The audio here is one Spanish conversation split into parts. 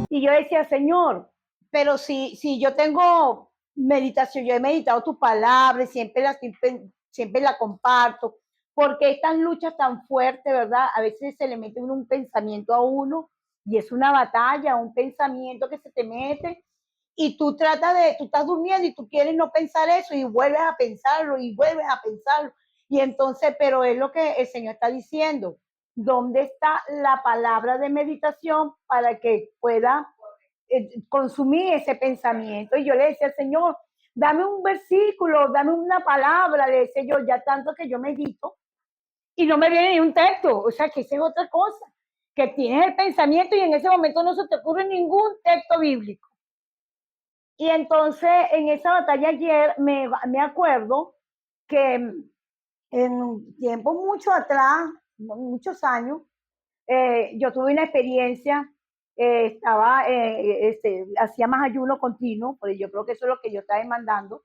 Y yo decía, Señor, pero si yo tengo meditación, yo he meditado tu palabra y siempre la comparto, porque estas luchas tan fuertes, ¿verdad? A veces se le mete un pensamiento a uno y es una batalla, un pensamiento que se te mete y tú estás durmiendo y tú quieres no pensar eso y vuelves a pensarlo y vuelves a pensarlo. Y entonces, pero es lo que el Señor está diciendo. ¿Dónde está la palabra de meditación para que pueda consumir ese pensamiento? Y yo le decía, Señor, dame un versículo, dame una palabra, le decía yo, ya tanto que yo medito y no me viene ni un texto, o sea que esa es otra cosa, que tienes el pensamiento y en ese momento no se te ocurre ningún texto bíblico. Y entonces en esa batalla ayer me acuerdo que en un tiempo mucho atrás, muchos años, yo tuve una experiencia, hacía más ayuno continuo, porque yo creo que eso es lo que yo estaba demandando,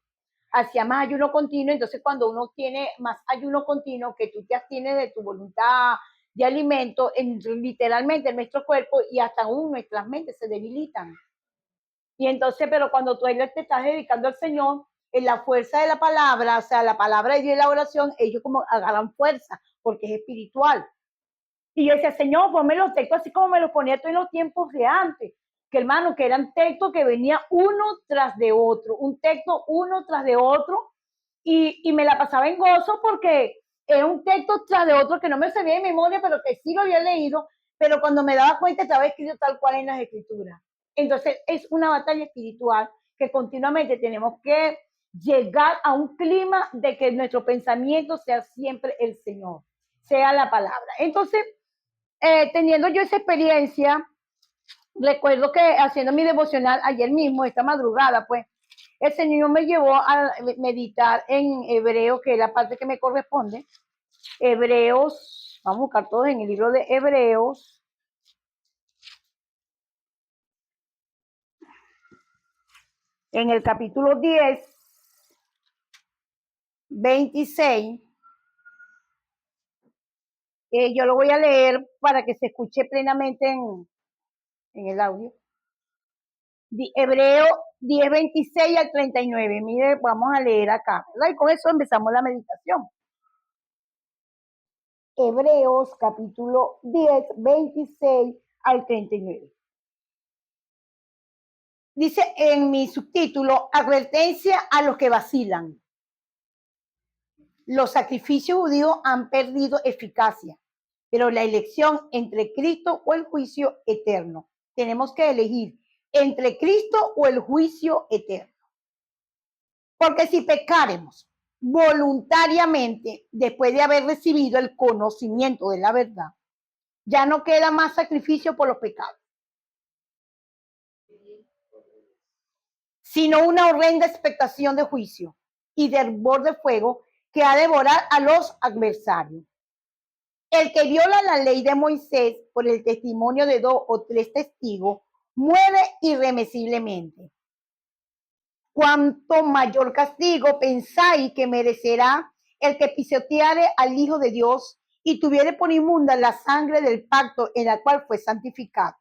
hacía más ayuno continuo, entonces cuando uno tiene más ayuno continuo, que tú te abstienes de tu voluntad de alimento, literalmente nuestro cuerpo y hasta aún nuestras mentes se debilitan. Y entonces, pero cuando tú te estás dedicando al Señor, en la fuerza de la palabra, o sea, la palabra de Dios y la oración, ellos como agarran fuerza, porque es espiritual. Y yo decía, Señor, ponme los textos así como me los ponía tú en los tiempos de antes. Que hermano, que eran textos que venían uno tras de otro, un texto uno tras de otro, y me la pasaba en gozo porque era un texto tras de otro que no me sabía de memoria, pero que sí lo había leído, pero cuando me daba cuenta estaba escrito tal cual en las escrituras. Entonces es una batalla espiritual que continuamente tenemos que llegar a un clima de que nuestro pensamiento sea siempre el Señor, sea la palabra. Entonces, teniendo yo esa experiencia, recuerdo que haciendo mi devocional ayer mismo, esta madrugada, pues, el Señor me llevó a meditar en Hebreo, que es la parte que me corresponde. Hebreos, vamos a buscar todos en el libro de Hebreos. En el capítulo 10, 26, yo lo voy a leer para que se escuche plenamente en el audio. Hebreo 10, 26 al 39. Mire, vamos a leer acá, ¿verdad? Y con eso empezamos la meditación. Hebreos capítulo 10, 26 al 39. Dice en mi subtítulo, advertencia a los que vacilan. Los sacrificios judíos han perdido eficacia, pero la elección entre Cristo o el juicio eterno. Tenemos que elegir entre Cristo o el juicio eterno. Porque si pecaremos voluntariamente después de haber recibido el conocimiento de la verdad, ya no queda más sacrificio por los pecados, sino una horrenda expectación de juicio y de hervor de fuego que ha de devorar a los adversarios. El que viola la ley de Moisés por el testimonio de 2 o 3 testigos muere irremisiblemente. Cuanto mayor castigo pensáis que merecerá el que pisoteare al Hijo de Dios y tuviere por inmunda la sangre del pacto en la cual fue santificado,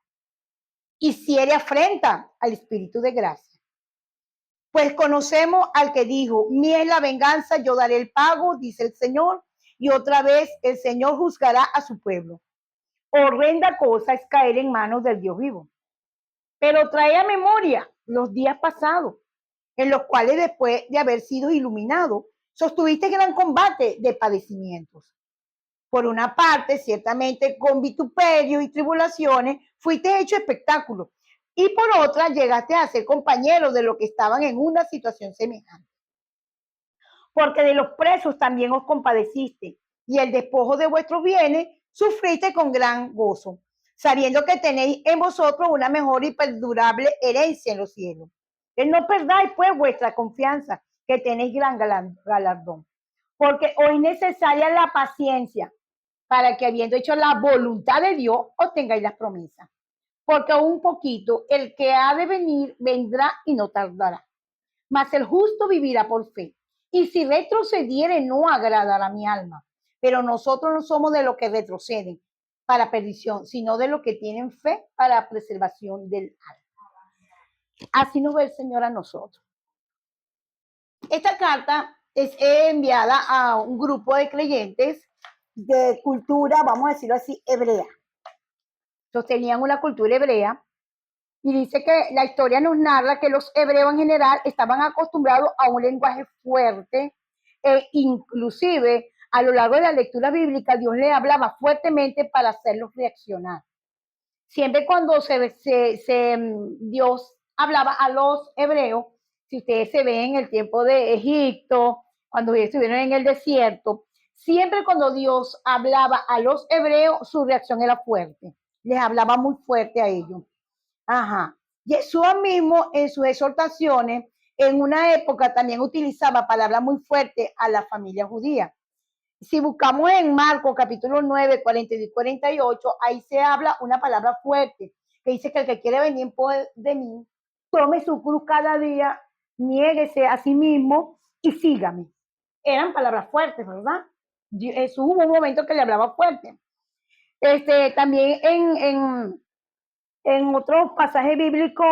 hiciere afrenta al Espíritu de gracia. Pues conocemos al que dijo, mía es la venganza, yo daré el pago, dice el Señor, y otra vez el Señor juzgará a su pueblo. Horrenda cosa es caer en manos del Dios vivo. Pero trae a memoria los días pasados, en los cuales después de haber sido iluminado, sostuviste gran combate de padecimientos. Por una parte, ciertamente con vituperio y tribulaciones, fuiste hecho espectáculo. Y por otra, llegaste a ser compañero de los que estaban en una situación semejante. Porque de los presos también os compadeciste, y el despojo de vuestros bienes sufriste con gran gozo, sabiendo que tenéis en vosotros una mejor y perdurable herencia en los cielos. Que no perdáis pues vuestra confianza, que tenéis gran galardón. Porque os es necesaria la paciencia, para que habiendo hecho la voluntad de Dios, obtengáis las promesas. Porque un poquito el que ha de venir vendrá y no tardará. Mas el justo vivirá por fe. Y si retrocediere, no agradará a mi alma. Pero nosotros no somos de los que retroceden para perdición, sino de los que tienen fe para preservación del alma. Así nos ve el Señor a nosotros. Esta carta es enviada a un grupo de creyentes de cultura, vamos a decirlo así, hebrea. Sostenían una cultura hebrea y dice que la historia nos narra que los hebreos en general estaban acostumbrados a un lenguaje fuerte e inclusive a lo largo de la lectura bíblica Dios le hablaba fuertemente para hacerlos reaccionar. Siempre cuando Dios hablaba a los hebreos, si ustedes se ven en el tiempo de Egipto, cuando ellos estuvieron en el desierto, siempre cuando Dios hablaba a los hebreos, su reacción era fuerte. Les hablaba muy fuerte a ellos. Ajá. Jesús mismo en sus exhortaciones, en una época también utilizaba palabras muy fuertes a la familia judía. Si buscamos en Marcos capítulo 9, 42 y 48, ahí se habla una palabra fuerte, que dice que el que quiere venir en pos de mí, tome su cruz cada día, niéguese a sí mismo y sígame. Eran palabras fuertes, ¿verdad? Jesús hubo un momento que le hablaba fuerte. También en otro pasaje bíblico,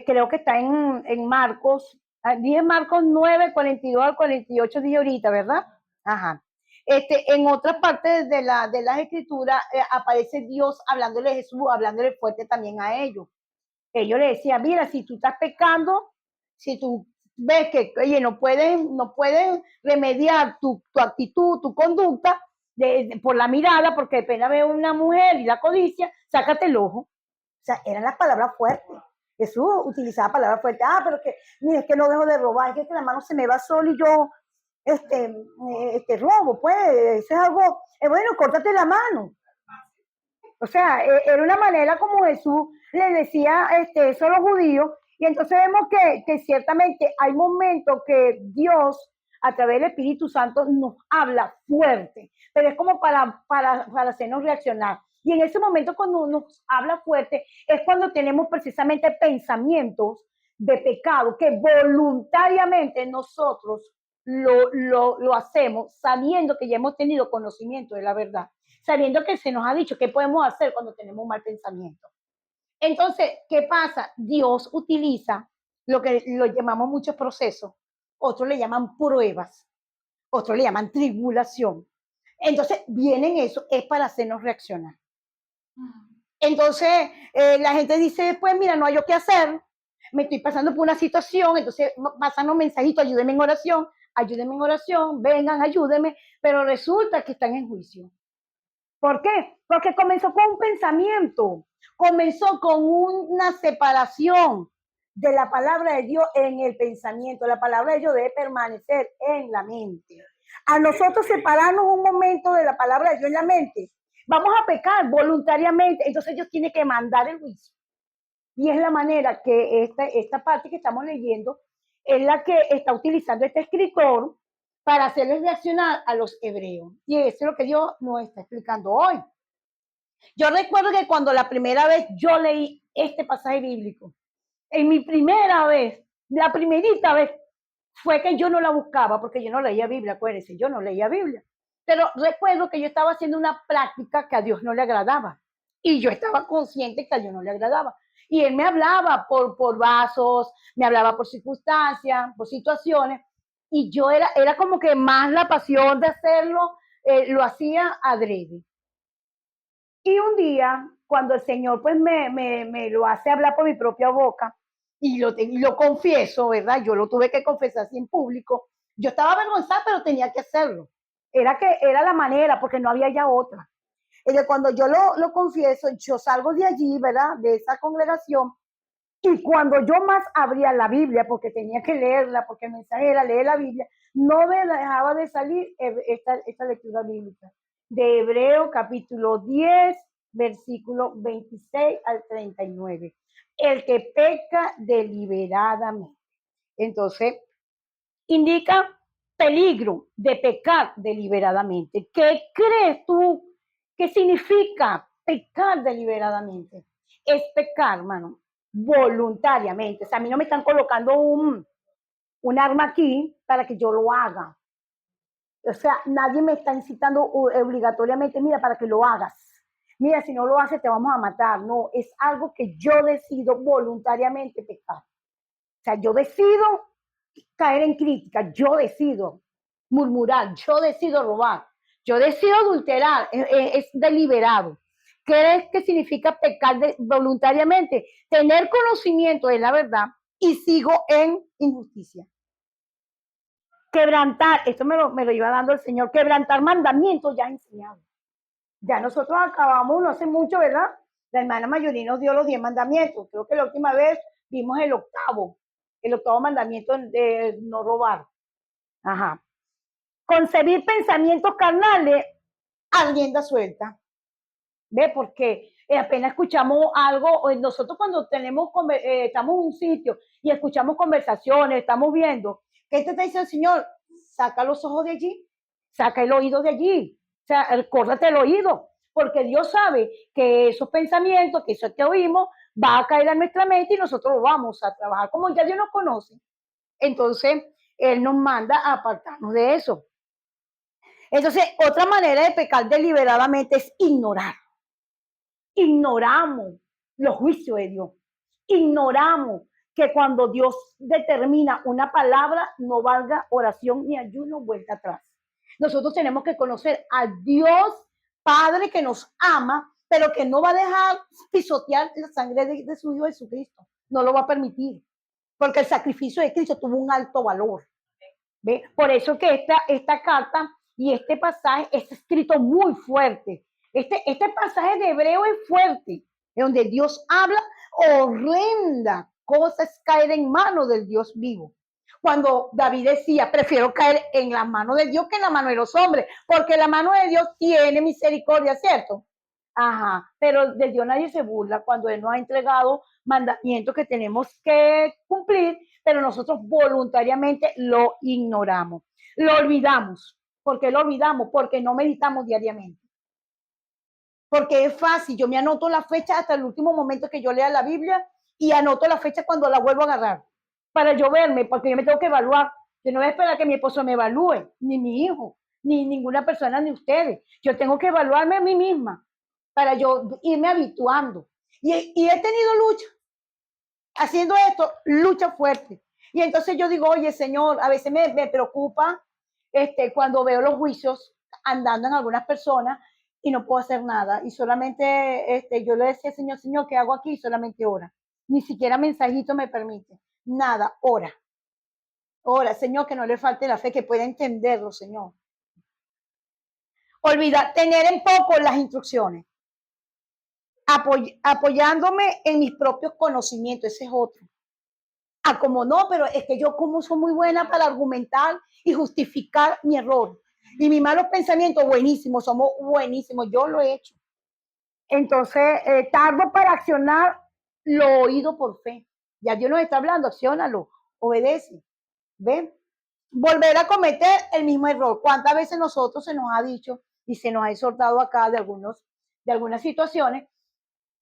creo que está en Marcos, dije Marcos 9, 42 al 48, dije ahorita, ¿verdad? Ajá. En otra parte de las escrituras aparece Dios hablándole, Jesús hablándole fuerte también a ellos. Ellos le decían, mira, si tú estás pecando, si tú ves que, oye, no pueden remediar tu actitud, tu conducta por la mirada, porque de pena ve una mujer y la codicia, sácate el ojo. O sea, eran las palabras fuertes. Jesús utilizaba palabras fuertes. Pero que, mira, es que no dejo de robar, es que la mano se me va sola y yo robo, pues, eso es algo, bueno, córtate la mano. O sea, era una manera como Jesús le decía eso a los judíos, y entonces vemos que ciertamente hay momentos que Dios, a través del Espíritu Santo, nos habla fuerte, pero es como para hacernos reaccionar. Y en ese momento, cuando nos habla fuerte, es cuando tenemos precisamente pensamientos de pecado que voluntariamente nosotros lo hacemos sabiendo que ya hemos tenido conocimiento de la verdad, sabiendo que se nos ha dicho qué podemos hacer cuando tenemos un mal pensamiento. Entonces, ¿qué pasa? Dios utiliza lo que lo llamamos muchos procesos, otros le llaman pruebas, otros le llaman tribulación. Entonces, vienen eso, es para hacernos reaccionar. Entonces, la gente dice, pues mira, no hay yo qué hacer, me estoy pasando por una situación, entonces pasan un mensajito, ayúdenme en oración, vengan, ayúdenme, pero resulta que están en juicio. ¿Por qué? Porque comenzó con un pensamiento, comenzó con una separación de la palabra de Dios en el pensamiento. La palabra de Dios debe permanecer en la mente. A nosotros separarnos un momento de la palabra de Dios en la mente, vamos a pecar voluntariamente, entonces Dios tiene que mandar el juicio. Y es la manera que esta parte que estamos leyendo es la que está utilizando este escritor para hacerles reaccionar a los hebreos. Y eso es lo que Dios nos está explicando hoy. Yo recuerdo que cuando la primera vez yo leí este pasaje bíblico, en mi primera vez, la primerita vez, fue que yo no la buscaba, porque yo no leía Biblia, acuérdense, yo no leía Biblia. Pero recuerdo que yo estaba haciendo una práctica que a Dios no le agradaba. Y yo estaba consciente que a Dios no le agradaba. Y Él me hablaba por vasos, me hablaba por circunstancias, por situaciones. Y yo era como que más la pasión de hacerlo, lo hacía adrede. Y un día, cuando el Señor pues me lo hace hablar por mi propia boca, y lo confieso, ¿verdad? Yo lo tuve que confesar así en público. Yo estaba avergonzada, pero tenía que hacerlo. Era la manera, porque no había ya otra. Y que cuando yo lo confieso, yo salgo de allí, ¿verdad? De esa congregación, y cuando yo más abría la Biblia, porque tenía que leerla, porque el mensaje era leer la Biblia, no me dejaba de salir esta lectura bíblica. De Hebreo capítulo 10, versículo 26 al 39. El que peca deliberadamente. Entonces, indica peligro de pecar deliberadamente. ¿Qué crees tú que significa pecar deliberadamente? Es pecar, hermano, voluntariamente. O sea, a mí no me están colocando un arma aquí para que yo lo haga. O sea, nadie me está incitando obligatoriamente, mira, para que lo hagas. Mira, si no lo haces, te vamos a matar. No, es algo que yo decido voluntariamente pecar. O sea, yo decido caer en crítica, yo decido murmurar, yo decido robar, yo decido adulterar, es deliberado. ¿Qué significa pecar voluntariamente? Tener conocimiento de la verdad y sigo en injusticia. Quebrantar, esto me lo iba dando el Señor, quebrantar mandamientos ya enseñados. Ya nosotros acabamos, no hace mucho, ¿verdad? La hermana Mayorí nos dio los 10 mandamientos. Creo que la última vez vimos el octavo mandamiento de no robar. Ajá. Concebir pensamientos carnales a rienda suelta. ¿Ve? Porque apenas escuchamos algo, nosotros cuando estamos en un sitio y escuchamos conversaciones, estamos viendo, ¿qué te está diciendo el Señor? Saca los ojos de allí, saca el oído de allí, o sea, córtate el oído, porque Dios sabe que esos pensamientos, que eso que oímos, va a caer en nuestra mente y nosotros lo vamos a trabajar. Como ya Dios nos conoce, entonces Él nos manda a apartarnos de eso. Entonces, otra manera de pecar deliberadamente es ignorar. Ignoramos los juicios de Dios. Ignoramos que cuando Dios determina una palabra, no valga oración ni ayuno, vuelta atrás. Nosotros tenemos que conocer a Dios Padre que nos ama, pero que no va a dejar pisotear la sangre de su Hijo Jesucristo. No lo va a permitir, porque el sacrificio de Cristo tuvo un alto valor. ¿Ve? Por eso que esta carta y este pasaje es escrito muy fuerte. Este pasaje de Hebreo es fuerte, donde Dios habla horrenda cosas caer en manos del Dios vivo. Cuando David decía, prefiero caer en la mano de Dios que en la mano de los hombres, porque la mano de Dios tiene misericordia, ¿cierto? Ajá, pero de Dios nadie se burla cuando Él nos ha entregado mandamientos que tenemos que cumplir, pero nosotros voluntariamente lo ignoramos, lo olvidamos. ¿Por qué lo olvidamos? Porque no meditamos diariamente. Porque es fácil, yo me anoto la fecha hasta el último momento que yo lea la Biblia y anoto la fecha cuando la vuelvo a agarrar para yo verme, porque yo me tengo que evaluar. Yo no voy a esperar que mi esposo me evalúe, ni mi hijo, ni ninguna persona, ni ustedes. Yo tengo que evaluarme a mí misma para yo irme habituando. Y he tenido lucha, haciendo esto, lucha fuerte. Y entonces yo digo, oye, Señor, a veces me preocupa cuando veo los juicios andando en algunas personas y no puedo hacer nada. Y solamente yo le decía, Señor, ¿qué hago aquí? Solamente ora. Ni siquiera mensajito me permite. Nada, ora. Ora, Señor, que no le falte la fe, que pueda entenderlo, Señor. Olvidar, tener en poco las instrucciones. Apoyándome en mis propios conocimientos, ese es otro. Como no, pero es que yo como soy muy buena para argumentar y justificar mi error. Y mis malos pensamientos, buenísimos, somos buenísimos, yo lo he hecho. Entonces, tardo para accionar lo oído por fe. Ya Dios nos está hablando, acciónalo, obedece. ¿Ven? Volver a cometer el mismo error. ¿Cuántas veces nosotros se nos ha dicho y se nos ha exhortado acá de algunas situaciones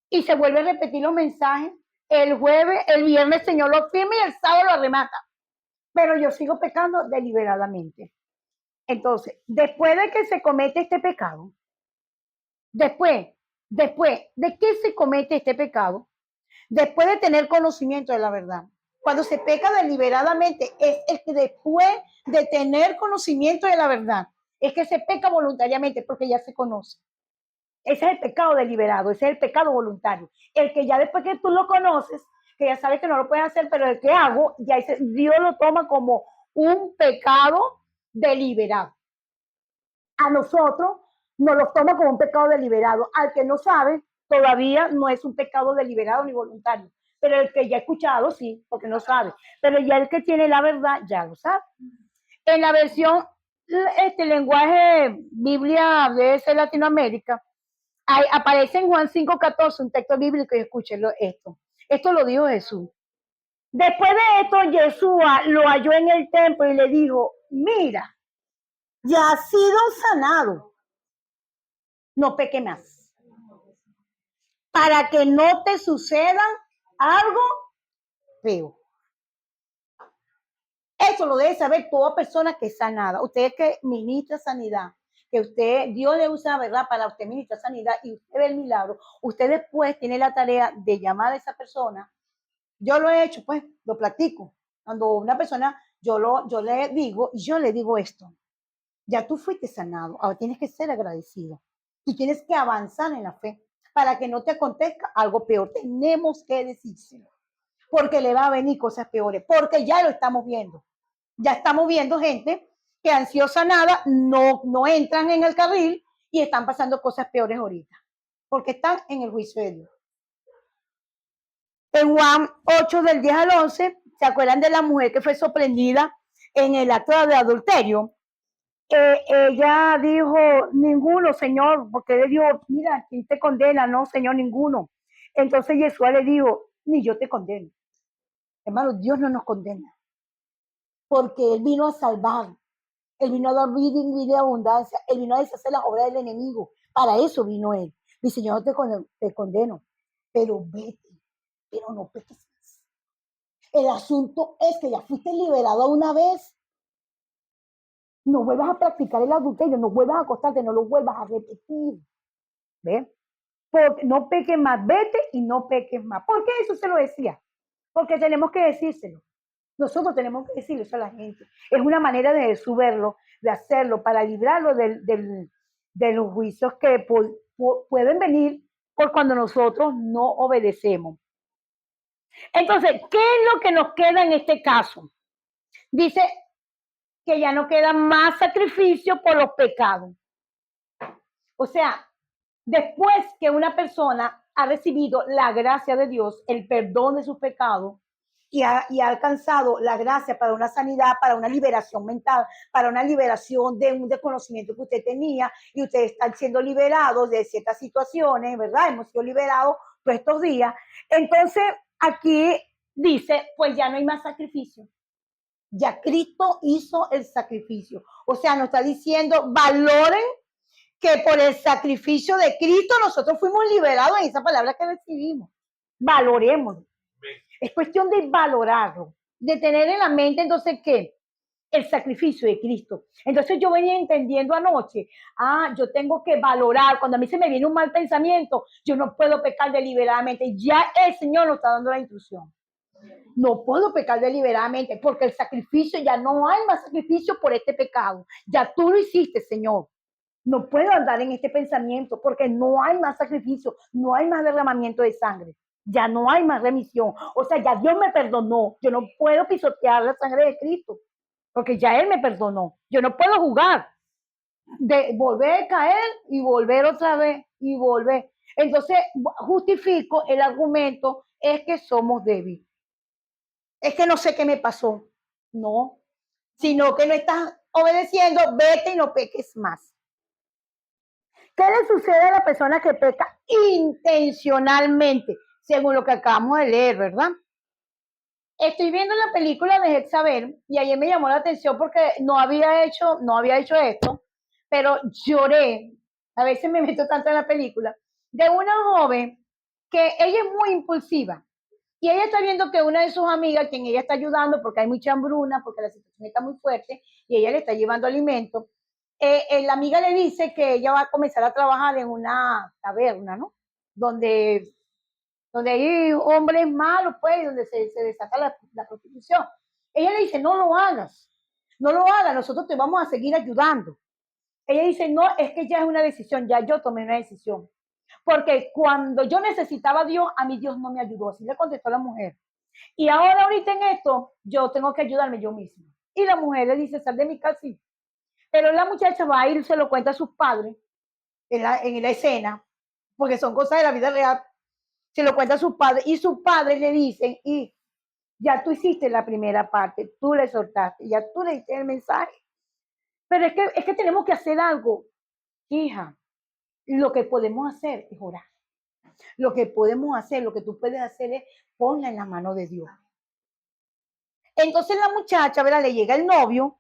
y se vuelve a repetir los mensajes? El jueves, el viernes el Señor lo firma y el sábado lo remata. Pero yo sigo pecando deliberadamente. Entonces, después de que se comete este pecado, después de que se comete este pecado, después de tener conocimiento de la verdad, cuando se peca deliberadamente, es que después de tener conocimiento de la verdad, es que se peca voluntariamente porque ya se conoce. Ese es el pecado deliberado, ese es el pecado voluntario. El que ya después que tú lo conoces, que ya sabes que no lo puedes hacer, pero el que hago, ya Dios lo toma como un pecado deliberado. A nosotros nos lo toma como un pecado deliberado. Al que no sabe, todavía no es un pecado deliberado ni voluntario. Pero el que ya ha escuchado, sí, porque no sabe. Pero ya el que tiene la verdad, ya lo sabe. En la versión, lenguaje Biblia de Latinoamérica, aparece en Juan 5:14 un texto bíblico y escúchenlo esto. Esto lo dijo Jesús. Después de esto, Yeshua lo halló en el templo y le dijo, mira, ya has sido sanado, no peque más. Para que no te suceda algo feo. Eso lo debe saber toda persona que es sanada. Usted que ministra sanidad, que usted, Dios le usa, ¿verdad? Para usted ministrar sanidad y usted ve el milagro, usted después tiene la tarea de llamar a esa persona. Yo lo he hecho, pues, lo practico. Cuando una persona, yo le digo, y yo le digo esto, ya tú fuiste sanado, ahora tienes que ser agradecido. Tú tienes que avanzar en la fe para que no te acontezca algo peor. Tenemos que decírselo, porque le va a venir cosas peores, porque ya lo estamos viendo. Ya estamos viendo gente que han sido sanadas, no entran en el carril y están pasando cosas peores ahorita, porque están en el juicio de Dios. En Juan 8 del 10 al 11, ¿se acuerdan de la mujer que fue sorprendida en el acto de adulterio? Ella dijo, ninguno, Señor, porque le dijo, mira, ¿quién te condena? No, Señor, ninguno. Entonces Jesús le dijo, ni yo te condeno. Hermano, Dios no nos condena, porque Él vino a salvar, Él vino a dar vida y vida de abundancia, Él vino a deshacer las obras del enemigo. Para eso vino Él. Dice, yo no te condeno, pero vete, pero no peques más. El asunto es que ya fuiste liberado una vez. No vuelvas a practicar el adulterio, no vuelvas a acostarte, no lo vuelvas a repetir. ¿Ves? Porque no peques más, vete y no peques más. ¿Por qué eso se lo decía? Porque tenemos que decírselo. Nosotros tenemos que decirle eso a la gente. Es una manera de Jesús verlo, de hacerlo, para librarlo de los juicios que pueden venir por cuando nosotros no obedecemos. Entonces, ¿qué es lo que nos queda en este caso? Dice que ya no queda más sacrificio por los pecados. O sea, después que una persona ha recibido la gracia de Dios, el perdón de sus pecados, y ha alcanzado la gracia para una sanidad, para una liberación mental, para una liberación de un desconocimiento que usted tenía, y ustedes están siendo liberados de ciertas situaciones, ¿verdad? Hemos sido liberados todos estos días. Entonces, aquí dice, pues ya no hay más sacrificio. Ya Cristo hizo el sacrificio. O sea, nos está diciendo, valoren que por el sacrificio de Cristo nosotros fuimos liberados en esa palabra que recibimos. Valoremos. Es cuestión de valorarlo, de tener en la mente entonces ¿qué? El sacrificio de Cristo. Entonces yo venía entendiendo anoche, yo tengo que valorar, cuando a mí se me viene un mal pensamiento, yo no puedo pecar deliberadamente. Ya el Señor nos está dando la instrucción. No puedo pecar deliberadamente porque el sacrificio, ya no hay más sacrificio por este pecado. Ya tú lo hiciste, Señor. No puedo andar en este pensamiento porque no hay más sacrificio, no hay más derramamiento de sangre, ya no hay más remisión. O sea, ya Dios me perdonó. Yo no puedo pisotear la sangre de Cristo porque ya Él me perdonó. Yo no puedo jugar de volver a caer y volver otra vez y volver. Entonces, justifico el argumento, es que somos débiles. Es que no sé qué me pasó. No, sino que no estás obedeciendo, vete y no peques más. ¿Qué le sucede a la persona que peca intencionalmente? Según lo que acabamos de leer, ¿verdad? Estoy viendo la película de Jezabel y ayer me llamó la atención porque no había hecho esto, pero lloré. A veces me meto tanto en la película de una joven que ella es muy impulsiva y ella está viendo que una de sus amigas, quien ella está ayudando porque hay mucha hambruna, porque la situación está muy fuerte y ella le está llevando alimentos, la amiga le dice que ella va a comenzar a trabajar en una taberna, ¿no? Donde hay hombres malos, pues, donde se desata la prostitución. Ella le dice, no lo hagas, no lo hagas, nosotros te vamos a seguir ayudando. Ella dice, no, es que ya es una decisión, ya yo tomé una decisión. Porque cuando yo necesitaba a Dios, a mí Dios no me ayudó, así le contestó la mujer. Y ahora ahorita en esto, yo tengo que ayudarme yo misma. Y la mujer le dice, sal de mi casa. Pero la muchacha va a ir, se lo cuenta a sus padres en la escena, porque son cosas de la vida real, se lo cuenta a sus padres y sus padres le dicen, y ya tú hiciste la primera parte, tú le soltaste, ya tú le diste el mensaje, pero es que tenemos que hacer algo, hija, lo que podemos hacer es orar, lo que podemos hacer, lo que tú puedes hacer es ponla en la mano de Dios. Entonces la muchacha, ¿verdad? Le llega el novio.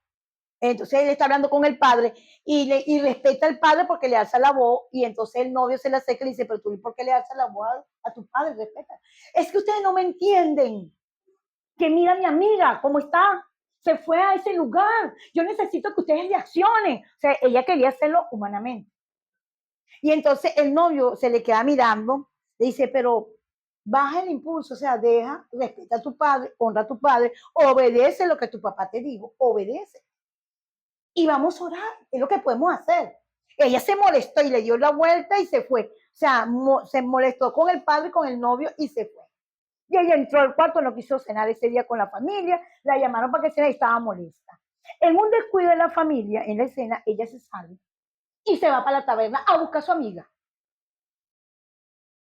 Entonces él está hablando con el padre y respeta al padre porque le alza la voz y entonces el novio se le acerca y le dice, pero tú ¿por qué le alzas la voz a tu padre? Respeta. Es que ustedes no me entienden. Que mira a mi amiga, ¿cómo está? Se fue a ese lugar. Yo necesito que ustedes reaccionen. O sea, ella quería hacerlo humanamente. Y entonces el novio se le queda mirando, le dice, pero baja el impulso, o sea, deja, respeta a tu padre, honra a tu padre, obedece lo que tu papá te dijo, obedece. Y vamos a orar, es lo que podemos hacer. Ella se molestó y le dio la vuelta y se fue. O sea, se molestó con el padre, con el novio y se fue. Y ella entró al cuarto, no quiso cenar ese día con la familia, la llamaron para que cenara y estaba molesta. En un descuido de la familia, en la escena, ella se sale y se va para la taberna a buscar a su amiga.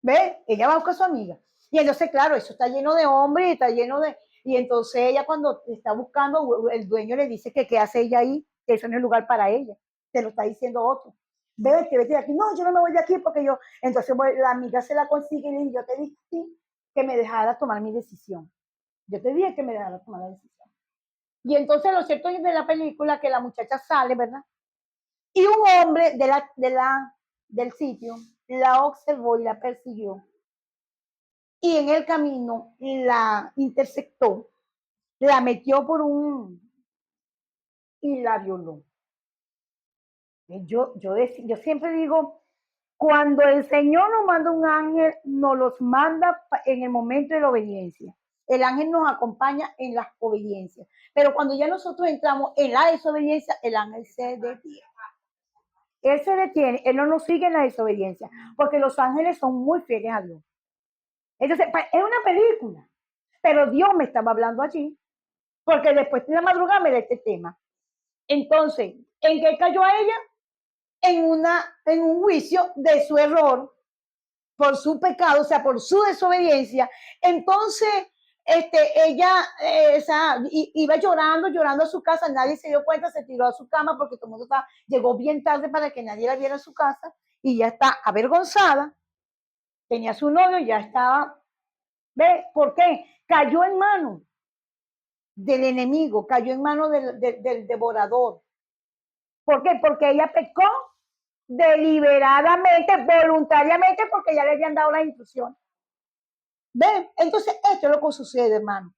¿Ve? Ella va a buscar a su amiga. Y entonces, claro, eso está lleno de hombres, está lleno de... Y entonces ella cuando está buscando, el dueño le dice que qué hace ella ahí, que eso no es lugar para ella. Te lo está diciendo otro. Vete de aquí. No, yo no me voy de aquí porque yo... Entonces la amiga se la consigue y le dice, yo te dije a ti que me dejara tomar mi decisión. Yo te dije que me dejara tomar la decisión. Y entonces lo cierto es de la película que la muchacha sale, ¿verdad? Y un hombre del sitio la observó y la persiguió. Y en el camino la interceptó, la metió por un... y la violó. Yo siempre digo, cuando el Señor nos manda un ángel, nos los manda en el momento de la obediencia. El ángel nos acompaña en las obediencias. Pero cuando ya nosotros entramos en la desobediencia, el ángel se detiene. Él se detiene, él no nos sigue en la desobediencia, porque los ángeles son muy fieles a Dios. Entonces, es una película, pero Dios me estaba hablando allí, porque después de la madrugada me da este tema. Entonces, ¿en qué cayó a ella? En un juicio de su error, por su pecado, o sea, por su desobediencia. Entonces, ella iba llorando a su casa, nadie se dio cuenta, se tiró a su cama porque todo el mundo llegó bien tarde para que nadie la viera a su casa y ya está avergonzada, tenía su novio, ya estaba, ¿ve? ¿Por qué? Cayó en manos del enemigo, cayó en manos del devorador. ¿Por qué? Porque ella pecó deliberadamente, voluntariamente, porque ya le habían dado la instrucción. ¿Ven? Entonces, esto es lo que sucede, hermano.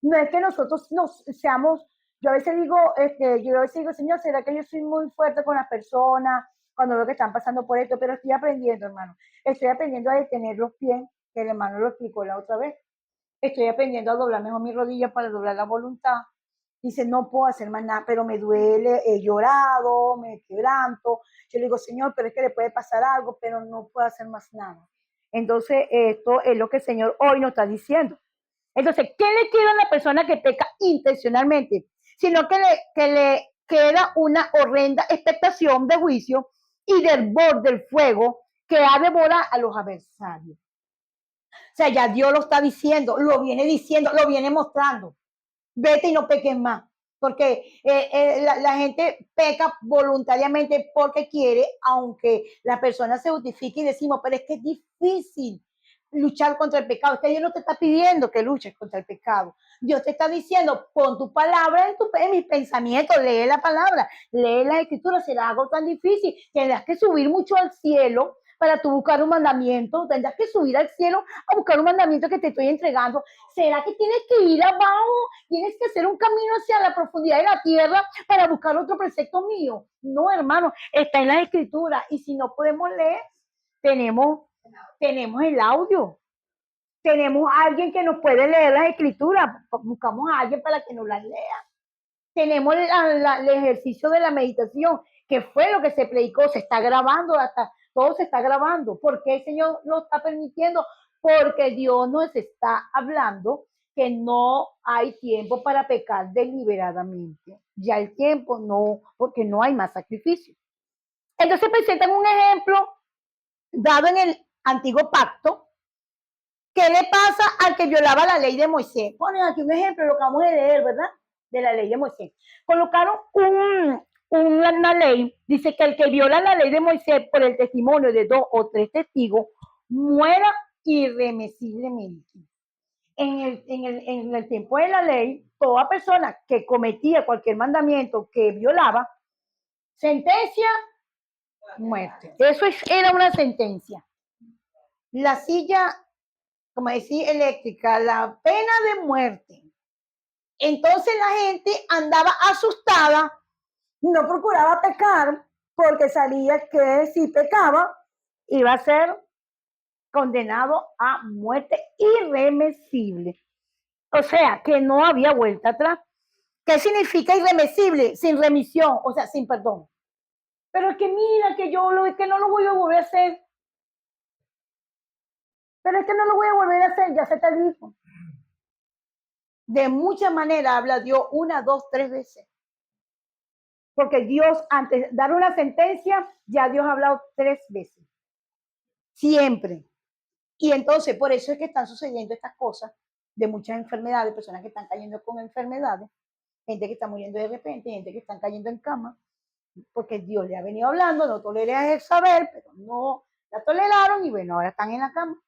No es que nosotros seamos, yo a veces digo, yo a veces digo, Señor, ¿será que yo soy muy fuerte con las personas cuando veo que están pasando por esto? Pero estoy aprendiendo, hermano. Estoy aprendiendo a detener los pies, que el hermano lo explicó la otra vez. Estoy aprendiendo a doblar mejor mi rodilla para doblar la voluntad. Dice, no puedo hacer más nada, pero me duele, he llorado, me quebranto. Yo le digo, Señor, pero es que le puede pasar algo, pero no puedo hacer más nada. Entonces, esto es lo que el Señor hoy nos está diciendo. Entonces, ¿qué le queda a la persona que peca intencionalmente? Sino que le queda una horrenda expectación de juicio y del borde del fuego que ha devorado a los adversarios. O sea, ya Dios lo está diciendo, lo viene mostrando. Vete y no peques más. Porque la gente peca voluntariamente porque quiere, aunque la persona se justifique y decimos, pero es que es difícil luchar contra el pecado. Es que Dios no te está pidiendo que luches contra el pecado. Dios te está diciendo, pon tu palabra en mis pensamientos, lee la palabra, lee la escritura, será algo tan difícil. Tendrás que subir mucho al cielo para tú buscar un mandamiento, tendrás que subir al cielo a buscar un mandamiento que te estoy entregando. ¿Será que tienes que ir abajo? ¿Tienes que hacer un camino hacia la profundidad de la tierra para buscar otro precepto mío? No, hermano, está en la escritura y si no podemos leer, tenemos el audio. Tenemos a alguien que nos puede leer las escrituras, buscamos a alguien para que nos las lea. Tenemos el ejercicio de la meditación, que fue lo que se predicó, se está grabando, hasta todo se está grabando. ¿Por qué el Señor lo está permitiendo? Porque Dios nos está hablando que no hay tiempo para pecar deliberadamente. Ya el tiempo no, porque no hay más sacrificio. Entonces presentan un ejemplo dado en el antiguo pacto. ¿Qué le pasa al que violaba la ley de Moisés? Ponen aquí un ejemplo, lo que vamos a leer, ¿verdad? De la ley de Moisés. Colocaron una ley, dice que el que viola la ley de Moisés por el testimonio de 2 o 3 testigos, muera irremisiblemente. En el tiempo de la ley, toda persona que cometía cualquier mandamiento que violaba, sentencia, muerte. Eso era una sentencia. La silla, como decía, eléctrica, la pena de muerte. Entonces la gente andaba asustada, no procuraba pecar, porque sabía que si pecaba iba a ser condenado a muerte irremisible. O sea, que no había vuelta atrás. ¿Qué significa irremisible? Sin remisión, o sea, sin perdón. Pero es que mira que que no lo voy a volver a hacer. Pero es que no lo voy a volver a hacer, ya se te dijo. De muchas maneras habla Dios 1, 2, 3 veces. Porque Dios, antes de dar una sentencia, ya Dios ha hablado 3 veces. Siempre. Y entonces, por eso es que están sucediendo estas cosas de muchas enfermedades, personas que están cayendo con enfermedades, gente que está muriendo de repente, gente que están cayendo en cama, porque Dios le ha venido hablando, no toleré el saber, pero no la toleraron y bueno, ahora están en la cama.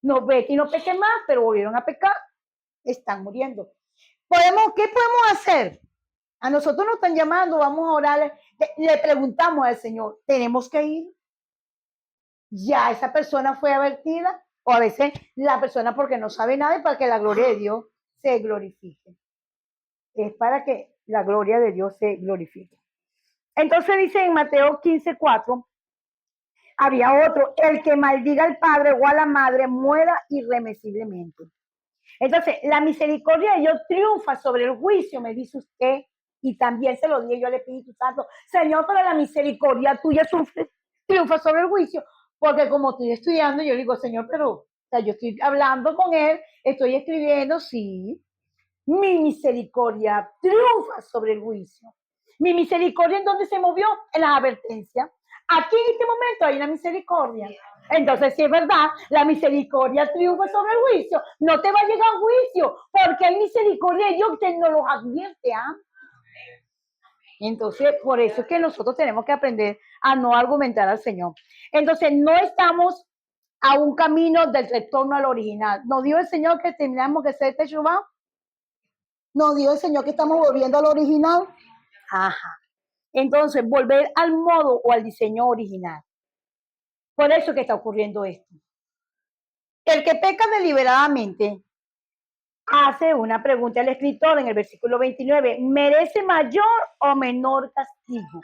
No vete y no peque más, pero volvieron a pecar, están muriendo. ¿Qué podemos hacer? A nosotros nos están llamando, vamos a orar, le preguntamos al Señor, ¿tenemos que ir? Ya esa persona fue advertida, o a veces la persona porque no sabe nada y para que la gloria de Dios se glorifique. Es para que la gloria de Dios se glorifique. Entonces dice en Mateo 15:4, había otro, el que maldiga al padre o a la madre muera irremisiblemente. Entonces, la misericordia de Dios triunfa sobre el juicio, me dice usted, y también se lo dije yo al Espíritu Santo, Señor, pero la misericordia tuya triunfa sobre el juicio, porque como estoy estudiando, yo digo, Señor, pero o sea, yo estoy hablando con él, estoy escribiendo, sí, mi misericordia triunfa sobre el juicio. Mi misericordia, ¿en dónde se movió? En la advertencia. Aquí en este momento hay una misericordia. Entonces, si es verdad, la misericordia triunfa sobre el juicio. No te va a llegar juicio, porque hay misericordia y Dios te nos lo advierte. Entonces, por eso es que nosotros tenemos que aprender a no argumentar al Señor. Entonces, no estamos a un camino del retorno al original. ¿Nos dijo el Señor que teníamos que ser Teshuvah? ¿Nos dijo el Señor que estamos volviendo al original? Ajá. Entonces, volver al modo o al diseño original. Por eso es que está ocurriendo esto. El que peca deliberadamente hace una pregunta al escritor en el versículo 29. ¿Merece mayor o menor castigo?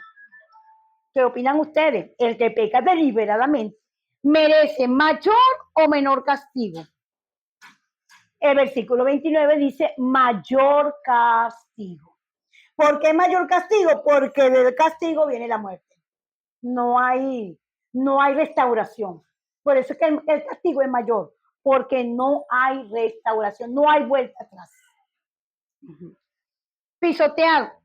¿Qué opinan ustedes? El que peca deliberadamente, ¿merece mayor o menor castigo? El versículo 29 dice mayor castigo. ¿Por qué mayor castigo? Porque del castigo viene la muerte. No hay restauración. Por eso es que el castigo es mayor, porque no hay restauración, no hay vuelta atrás. Pisotear.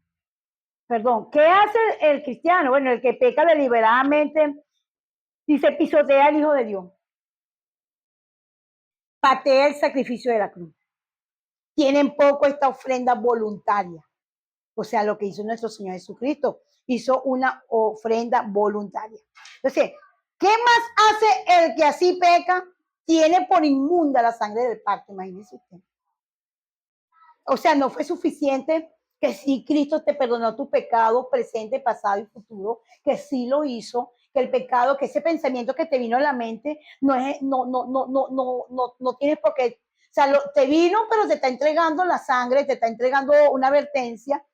Perdón, ¿qué hace el cristiano? Bueno, el que peca deliberadamente, dice pisotea al Hijo de Dios. Patea el sacrificio de la cruz. Tienen poco esta ofrenda voluntaria. O sea, lo que hizo nuestro Señor Jesucristo, hizo una ofrenda voluntaria. Entonces, ¿qué más hace el que así peca? Tiene por inmunda la sangre del pacto, imagínese usted. O sea, no fue suficiente que sí Cristo te perdonó tu pecado presente, pasado y futuro, que sí lo hizo, que el pecado, que ese pensamiento que te vino a la mente no tienes por qué, o sea, te vino, pero te está entregando la sangre, te está entregando una advertencia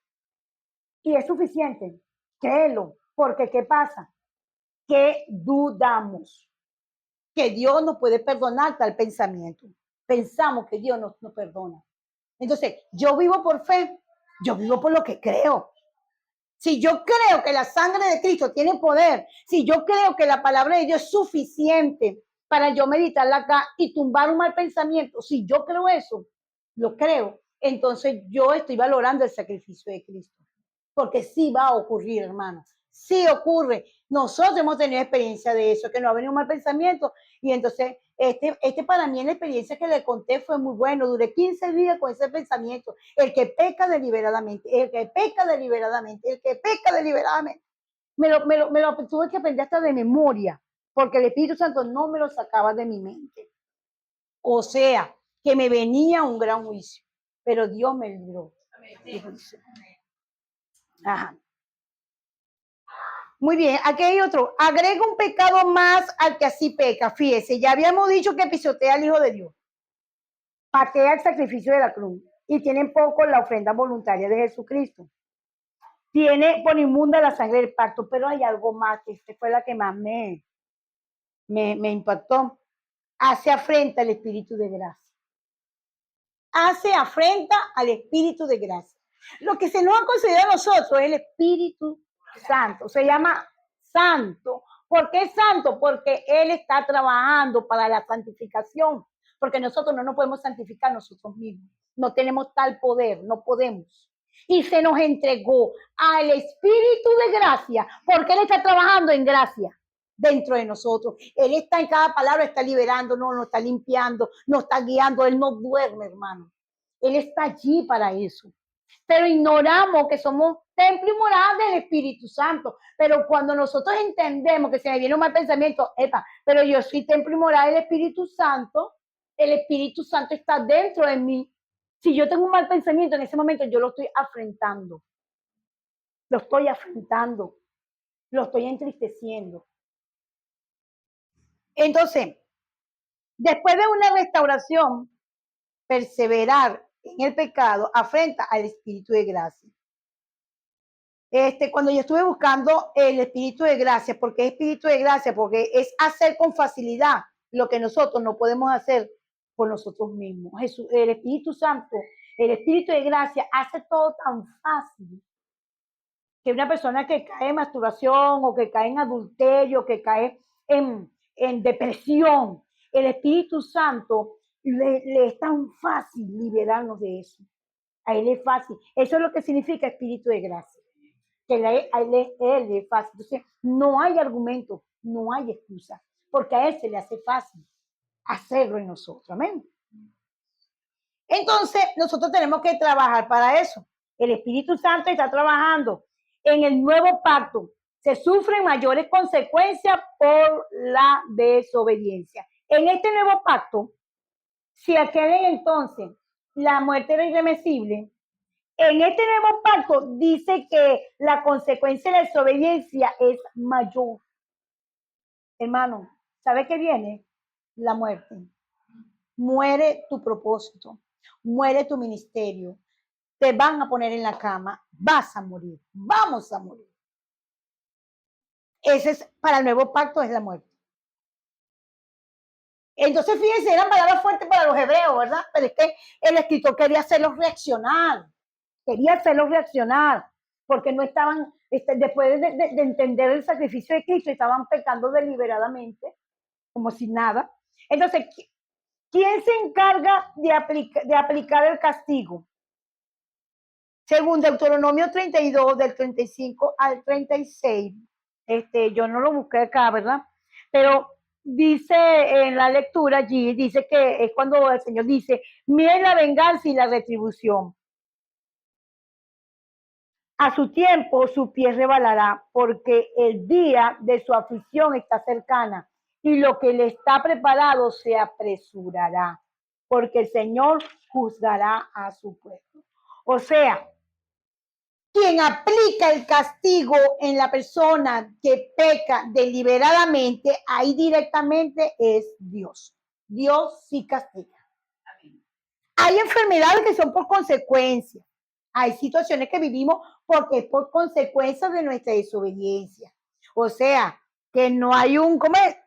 y es suficiente. Créelo, porque ¿qué pasa? Que dudamos que Dios nos puede perdonar tal pensamiento. Pensamos que Dios nos perdona. Entonces, yo vivo por fe, yo vivo por lo que creo. Si yo creo que la sangre de Cristo tiene poder, si yo creo que la palabra de Dios es suficiente para yo meditarla acá y tumbar un mal pensamiento, si yo creo eso, lo creo, entonces yo estoy valorando el sacrificio de Cristo. Porque sí va a ocurrir, hermanos. Sí ocurre. Nosotros hemos tenido experiencia de eso, que no ha venido un mal pensamiento. Y entonces, este para mí en la experiencia que le conté fue muy bueno. Duré 15 días con ese pensamiento. El que peca deliberadamente, el que peca deliberadamente, el que peca deliberadamente. Me lo tuve que aprender hasta de memoria, porque el Espíritu Santo no me lo sacaba de mi mente. O sea, que me venía un gran juicio, pero Dios me libró. Ajá. Muy bien, aquí hay otro. Agrega un pecado más al que así peca. Fíjese, ya habíamos dicho que pisotea al Hijo de Dios. Patea el sacrificio de la cruz. y tienen poco la ofrenda voluntaria de Jesucristo. Tiene por inmunda la sangre del pacto, pero hay algo más, que esta fue la que más me impactó. Hace afrenta al Espíritu de gracia. Hace afrenta al Espíritu de gracia. Lo que se nos ha considerado a nosotros es el Espíritu Santo. Se llama santo. ¿Por qué santo? Porque Él está trabajando para la santificación. Porque nosotros no nos podemos santificar nosotros mismos. No tenemos tal poder, no podemos. Y se nos entregó al Espíritu de gracia, porque Él está trabajando en gracia dentro de nosotros. Él está en cada palabra, está liberando, nos está limpiando, nos está guiando. Él no duerme, hermano. Él está allí para eso. Pero ignoramos que somos templo y morada del Espíritu Santo. Pero cuando nosotros entendemos que se me viene un mal pensamiento, pero yo soy templo y morada del Espíritu Santo, el Espíritu Santo está dentro de mí. Si yo tengo un mal pensamiento, en ese momento yo lo estoy afrentando. Lo estoy afrentando. Lo estoy entristeciendo. Entonces, después de una restauración, perseverar en el pecado afrenta al Espíritu de gracia. Cuando yo estuve buscando el Espíritu de gracia, ¿por qué Espíritu de gracia? Porque es hacer con facilidad lo que nosotros no podemos hacer por nosotros mismos. Jesús, el Espíritu Santo, el Espíritu de gracia hace todo tan fácil que una persona que cae en masturbación o que cae en adulterio, que cae en depresión, el Espíritu Santo le es tan fácil liberarnos de eso. A él es fácil. Eso es lo que significa Espíritu de gracia. Que a él es fácil. Entonces, no hay argumento, no hay excusa, porque a él se le hace fácil hacerlo en nosotros. Amén. Entonces, nosotros tenemos que trabajar para eso. El Espíritu Santo está trabajando en el nuevo pacto. Se sufren mayores consecuencias por la desobediencia. En este nuevo pacto, si aquel entonces la muerte era irreversible, en este nuevo pacto dice que la consecuencia de la desobediencia es mayor. Hermano, ¿sabe qué viene? La muerte. Muere tu propósito, muere tu ministerio, te van a poner en la cama, vas a morir, vamos a morir. Ese es, para el nuevo pacto es la muerte. Entonces, fíjense, eran palabras fuertes para los hebreos, ¿verdad? Pero es que el escritor quería hacerlos reaccionar, porque no estaban, después de entender el sacrificio de Cristo, estaban pecando deliberadamente, como si nada. Entonces, ¿quién se encarga de aplicar el castigo? Según Deuteronomio 32, del 35 al 36, yo no lo busqué acá, ¿verdad? Pero dice en la lectura allí, dice que es cuando el Señor dice, miren la venganza y la retribución. A su tiempo su pie rebalará, porque el día de su aflicción está cercana y lo que le está preparado se apresurará, porque el Señor juzgará a su pueblo. O sea, quien aplica el castigo en la persona que peca deliberadamente, ahí directamente es Dios. Dios sí castiga. Hay enfermedades que son por consecuencia. Hay situaciones que vivimos porque es por consecuencia de nuestra desobediencia. O sea, que no hay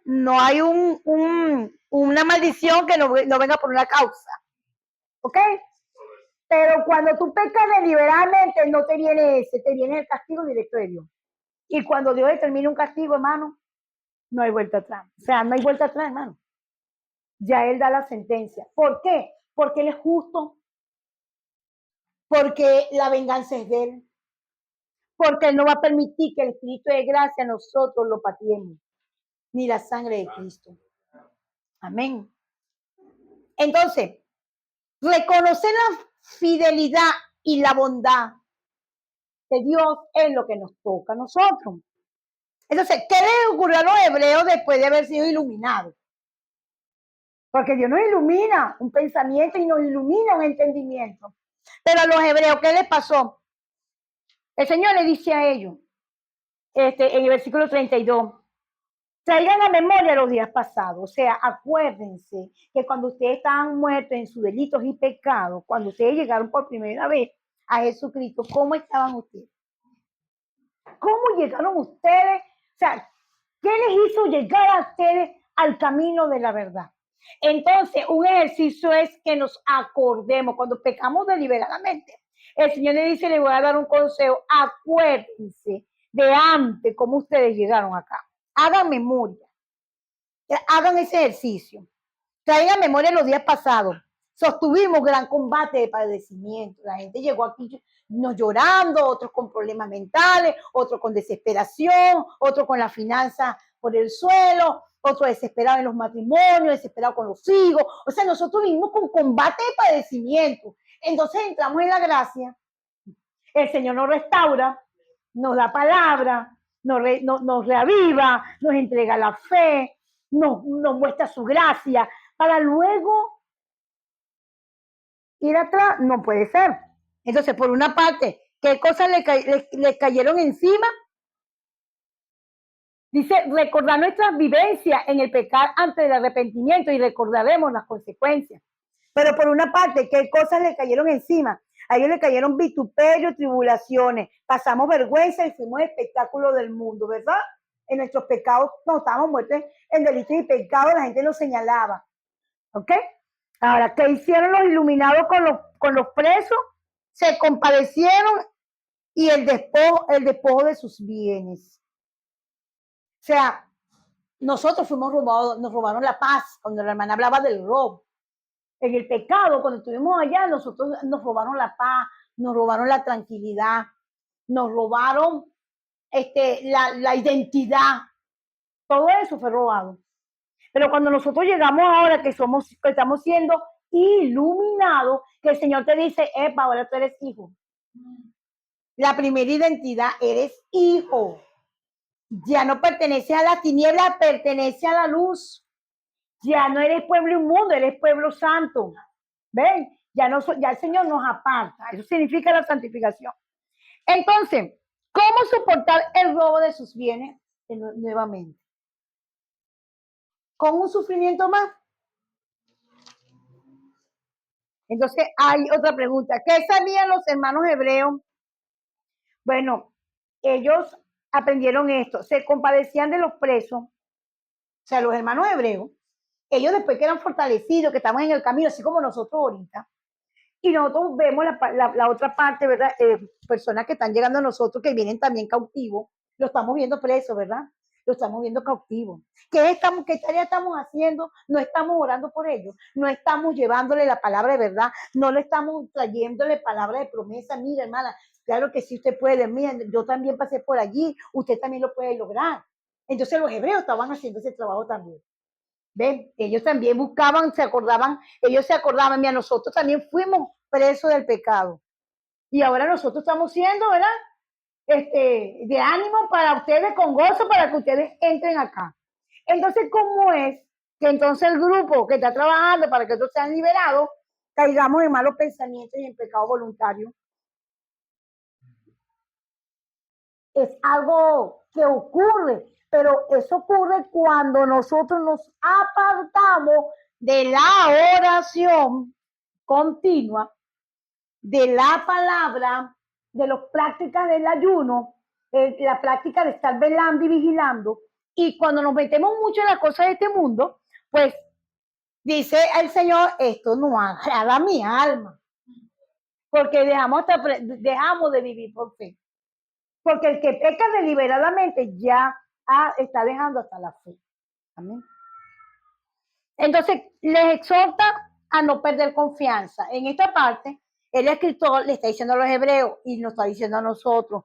no hay una maldición que no venga por una causa. ¿Ok? Pero cuando tú pecas deliberadamente, no te viene ese, te viene el castigo directo de Dios. Y cuando Dios determina un castigo, hermano, no hay vuelta atrás. O sea, no hay vuelta atrás, hermano. Ya Él da la sentencia. ¿Por qué? Porque Él es justo. Porque la venganza es de Él. Porque Él no va a permitir que el Espíritu de gracia nosotros lo pateemos. Ni la sangre de Cristo. Amén. Entonces, reconocer la fidelidad y la bondad de Dios es lo que nos toca a nosotros. Entonces, ¿qué le ocurrió a los hebreos después de haber sido iluminados? Porque Dios nos ilumina un pensamiento y nos ilumina un entendimiento. Pero a los hebreos, ¿qué les pasó? El Señor le dice a ellos, en el versículo 32, Traigan a memoria los días pasados, o sea, acuérdense que cuando ustedes estaban muertos en sus delitos y pecados, cuando ustedes llegaron por primera vez a Jesucristo, ¿cómo estaban ustedes? ¿Cómo llegaron ustedes? O sea, ¿qué les hizo llegar a ustedes al camino de la verdad? Entonces, un ejercicio es que nos acordemos cuando pecamos deliberadamente. El Señor le dice, le voy a dar un consejo, acuérdense de antes cómo ustedes llegaron acá. Hagan memoria, hagan ese ejercicio. Traigan memoria los días pasados. Sostuvimos gran combate de padecimiento. La gente llegó aquí no llorando, otros con problemas mentales, otros con desesperación, otros con la finanza por el suelo, otros desesperados en los matrimonios, desesperados con los hijos. O sea, nosotros vivimos con combate de padecimiento. Entonces entramos en la gracia. El Señor nos restaura, nos da palabra, nos reaviva, nos entrega la fe, nos muestra su gracia, para luego ir atrás. No puede ser. Entonces, por una parte, ¿qué cosas le cayeron encima? Dice, recordar nuestras vivencias en el pecado antes del arrepentimiento y recordaremos las consecuencias. Pero por una parte, ¿qué cosas le cayeron encima? A ellos le cayeron vituperio, tribulaciones, pasamos vergüenza y fuimos espectáculo del mundo, ¿verdad? En nuestros pecados, no estábamos muertos en delitos y pecados, la gente nos señalaba. ¿Ok? Ahora, ¿qué hicieron los iluminados con los presos? Se compadecieron y el despojo de sus bienes. O sea, nosotros fuimos robados, nos robaron la paz, cuando la hermana hablaba del robo. En el pecado, cuando estuvimos allá, nosotros nos robaron la paz, nos robaron la tranquilidad, nos robaron la identidad. Todo eso fue robado. Pero cuando nosotros llegamos ahora que estamos siendo iluminados, que el Señor te dice, epa, ahora tú eres hijo. La primera identidad, eres hijo. Ya no perteneces a la tiniebla, perteneces a la luz. Ya no eres pueblo inmundo, eres pueblo santo. ¿Ven? Ya el Señor nos aparta. Eso significa la santificación. Entonces, ¿cómo soportar el robo de sus bienes nuevamente? ¿Con un sufrimiento más? Entonces, hay otra pregunta. ¿Qué sabían los hermanos hebreos? Bueno, ellos aprendieron esto. Se compadecían de los presos, o sea, los hermanos hebreos. Ellos después que eran fortalecidos, que estaban en el camino, así como nosotros ahorita. Y nosotros vemos la otra parte, ¿verdad? Personas que están llegando a nosotros, que vienen también cautivos, lo estamos viendo preso, ¿verdad? Lo estamos viendo cautivo. ¿Qué tarea estamos haciendo? No estamos orando por ellos, no estamos llevándole la palabra de verdad, no le estamos trayéndole palabra de promesa. Mira, hermana, claro que sí usted puede, mira, yo también pasé por allí, usted también lo puede lograr. Entonces los hebreos estaban haciendo ese trabajo también. ¿Ven? Ellos también buscaban, ellos se acordaban, mira, nosotros también fuimos presos del pecado. Y ahora nosotros estamos siendo, ¿verdad? De ánimo para ustedes, con gozo, para que ustedes entren acá. Entonces, ¿cómo es que entonces el grupo que está trabajando para que estos sean liberados, caigamos en malos pensamientos y en pecado voluntario? Es algo que ocurre, pero eso ocurre cuando nosotros nos apartamos de la oración continua, de la palabra, de las prácticas del ayuno, la práctica de estar velando y vigilando. Y cuando nos metemos mucho en las cosas de este mundo, pues dice el Señor, esto no agrada a mi alma, porque dejamos de vivir por fe. Porque el que peca deliberadamente ya está dejando hasta la fe. Amén. Entonces, les exhorta a no perder confianza. En esta parte, el escritor le está diciendo a los hebreos y nos está diciendo a nosotros,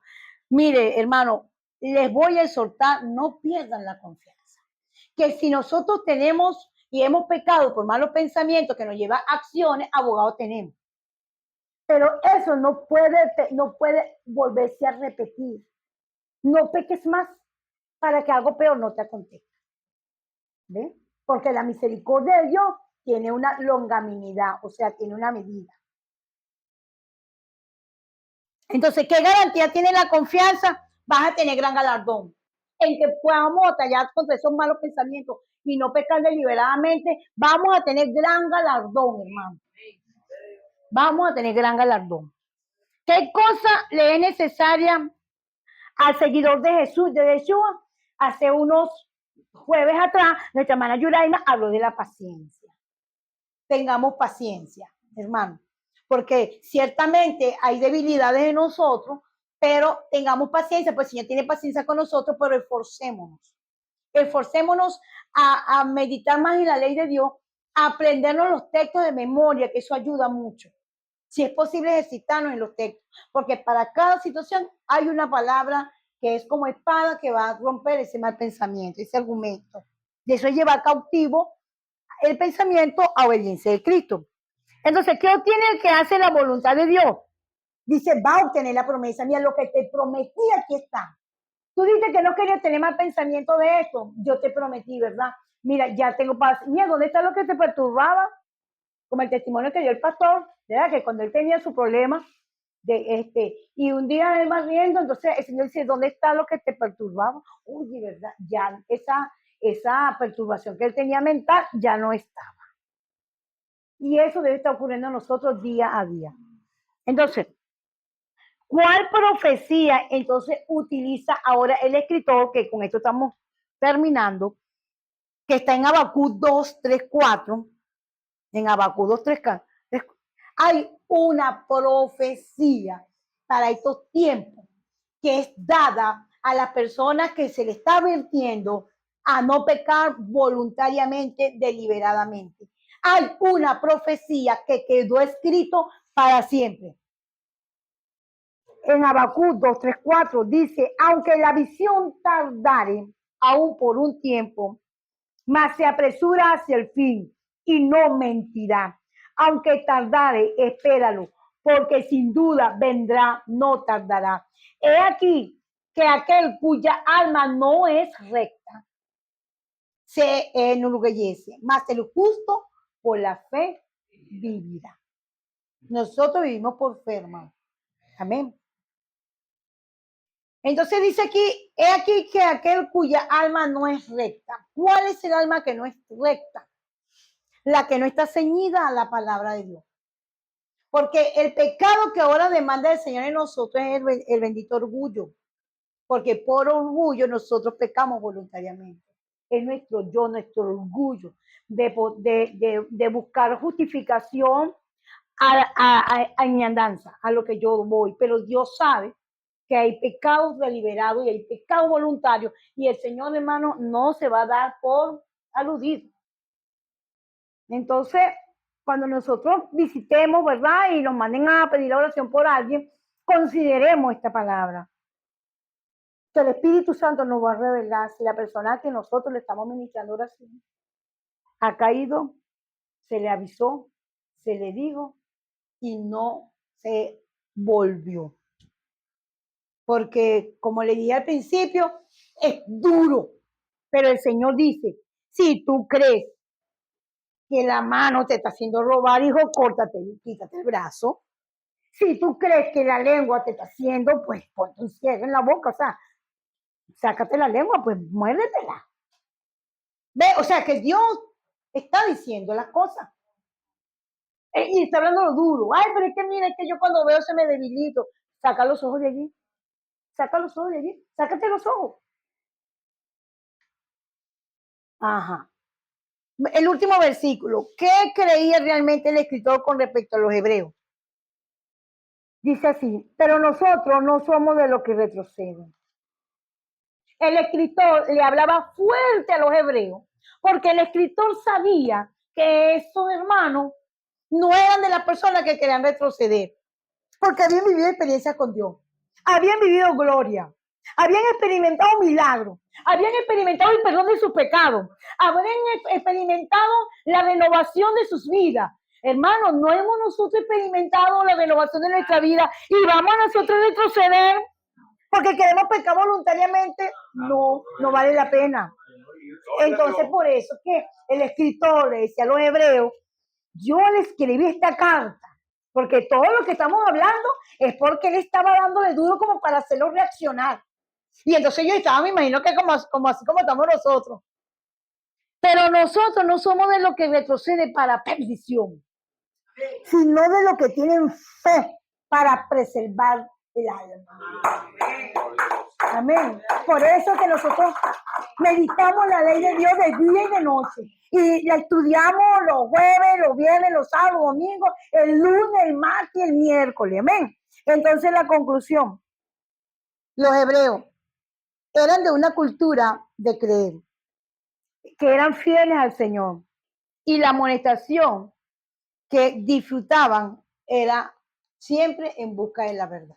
mire, hermano, les voy a exhortar, no pierdan la confianza. Que si nosotros tenemos y hemos pecado por malos pensamientos que nos lleva a acciones, abogados tenemos. Pero eso no puede volverse a repetir. No peques más para que algo peor no te acontezca. ¿Ves? Porque la misericordia de Dios tiene una longanimidad, o sea, tiene una medida. Entonces, ¿qué garantía tiene la confianza? Vas a tener gran galardón. en que podamos batallar contra esos malos pensamientos y no pecar deliberadamente, vamos a tener gran galardón, hermano. Vamos a tener gran galardón. ¿Qué cosa le es necesaria al seguidor de Jesús, de Yeshua? Hace unos jueves atrás, nuestra hermana Yuraima habló de la paciencia. Tengamos paciencia, hermano, porque ciertamente hay debilidades en nosotros, pero tengamos paciencia, pues el Señor tiene paciencia con nosotros, pero esforcémonos a meditar más en la ley de Dios, a aprendernos los textos de memoria, que eso ayuda mucho. Si es posible ejercitarnos en los textos, porque para cada situación hay una palabra que es como espada que va a romper ese mal pensamiento, ese argumento. De eso es llevar cautivo el pensamiento a obediencia de Cristo. Entonces, ¿qué obtiene el que hace la voluntad de Dios? Dice, va a obtener la promesa. Mira, lo que te prometí, aquí está. Tú dices que no querías tener mal pensamiento de esto. Yo te prometí, ¿verdad? Mira, ya tengo paz. Mira, ¿dónde está lo que te perturbaba? Como el testimonio que dio el pastor, ¿verdad? Que cuando él tenía su problema, y un día él va riendo, entonces el Señor dice, ¿dónde está lo que te perturbaba? Uy, ¿verdad? Ya esa perturbación que él tenía mental ya no estaba. Y eso debe estar ocurriendo a nosotros día a día. Entonces, ¿cuál profecía entonces utiliza ahora el escritor, que con esto estamos terminando, que está en Habacuc 2, 3, 4, en Habacuc 2, 3, 4, hay una profecía para estos tiempos que es dada a las personas que se le está advirtiendo a no pecar voluntariamente, deliberadamente. Hay una profecía que quedó escrito para siempre. En Habacuc 2, 3, 4 dice, aunque la visión tardare aún por un tiempo, mas se apresura hacia el fin y no mentirá. Aunque tardare, espéralo, porque sin duda vendrá, no tardará. He aquí que aquel cuya alma no es recta se enorgullece, mas el justo por la fe vivirá. Nosotros vivimos por fe, hermano. Amén. Entonces dice aquí, he aquí que aquel cuya alma no es recta. ¿Cuál es el alma que no es recta? La que no está ceñida a la palabra de Dios. Porque el pecado que ahora demanda el Señor en nosotros es el bendito orgullo. Porque por orgullo nosotros pecamos voluntariamente. Es nuestro yo, nuestro orgullo de buscar justificación a mi andanza, a lo que yo voy. Pero Dios sabe que hay pecados deliberados y hay pecados voluntarios. Y el Señor, hermano, no se va a dar por aludido. Entonces, cuando nosotros visitemos, ¿verdad? Y nos manden a pedir la oración por alguien, consideremos esta palabra. Que el Espíritu Santo nos va a revelar si la persona que nosotros le estamos ministrando oración ha caído, se le avisó, se le dijo y no se volvió. Porque, como le dije al principio, es duro. Pero el Señor dice, si tú crees que la mano te está haciendo robar, hijo, córtate, quítate el brazo. Si tú crees que la lengua te está haciendo, pues ponte un cierre en la boca, o sea, sácate la lengua, pues muérdetela. ¿Ve? O sea, que Dios está diciendo las cosas. Y está hablando lo duro. Ay, pero es que mira, es que yo cuando veo se me debilito. Saca los ojos de allí. Saca los ojos de allí. Sácate los ojos. Ajá. El último versículo. ¿Qué creía realmente el escritor con respecto a los hebreos? Dice así, pero nosotros no somos de los que retroceden. El escritor le hablaba fuerte a los hebreos, porque el escritor sabía que esos hermanos no eran de las personas que querían retroceder, porque habían vivido experiencias con Dios, habían vivido gloria, habían experimentado milagros, habían experimentado el perdón de sus pecados, habían experimentado la renovación de sus vidas. Hermanos, no hemos nosotros experimentado la renovación de nuestra vida y vamos a nosotros retroceder porque queremos pecar voluntariamente, no vale la pena. Entonces, por eso que el escritor le decía a los hebreos, yo le escribí esta carta, porque todo lo que estamos hablando es porque él estaba dándole duro como para hacerlo reaccionar. Y entonces yo estaba, me imagino que así como estamos nosotros. Pero nosotros no somos de los que retrocede para perdición, sino de los que tienen fe para preservar el alma. Amén. Por eso que nosotros meditamos la ley de Dios de día y de noche. Y la estudiamos los jueves, los viernes, los sábados, los domingos, el lunes, el martes y el miércoles. Amén. Entonces la conclusión. Los hebreos eran de una cultura de creer, que eran fieles al Señor. Y la amonestación que disfrutaban era siempre en busca de la verdad.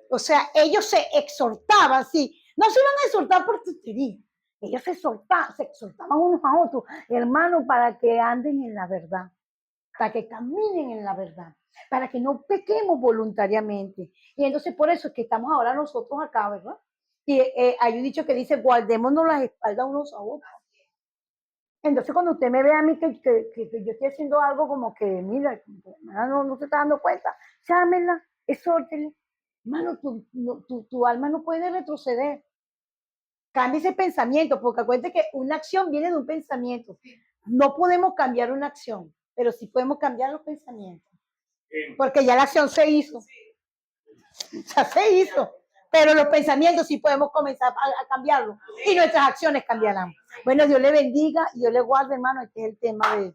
O sea, ellos se exhortaban, sí, no se iban a exhortar por tontería, ellos se exhortaban unos a otros, hermanos, para que anden en la verdad, para que caminen en la verdad, para que no pequemos voluntariamente. Y entonces por eso es que estamos ahora nosotros acá, ¿verdad? Y hay un dicho que dice, guardémonos las espaldas unos a otros. Entonces, cuando usted me ve a mí que yo estoy haciendo algo como que, mira, no se está dando cuenta, llámenla, exhórtele. Hermano, tu alma no puede retroceder. Cambie ese pensamiento, porque acuérdate que una acción viene de un pensamiento. No podemos cambiar una acción, pero sí podemos cambiar los pensamientos. Porque ya la acción se hizo. Ya se hizo. Pero los pensamientos sí podemos comenzar a cambiarlos. Y nuestras acciones cambiarán. Bueno, Dios le bendiga y Dios le guarde, hermano. Este es el tema de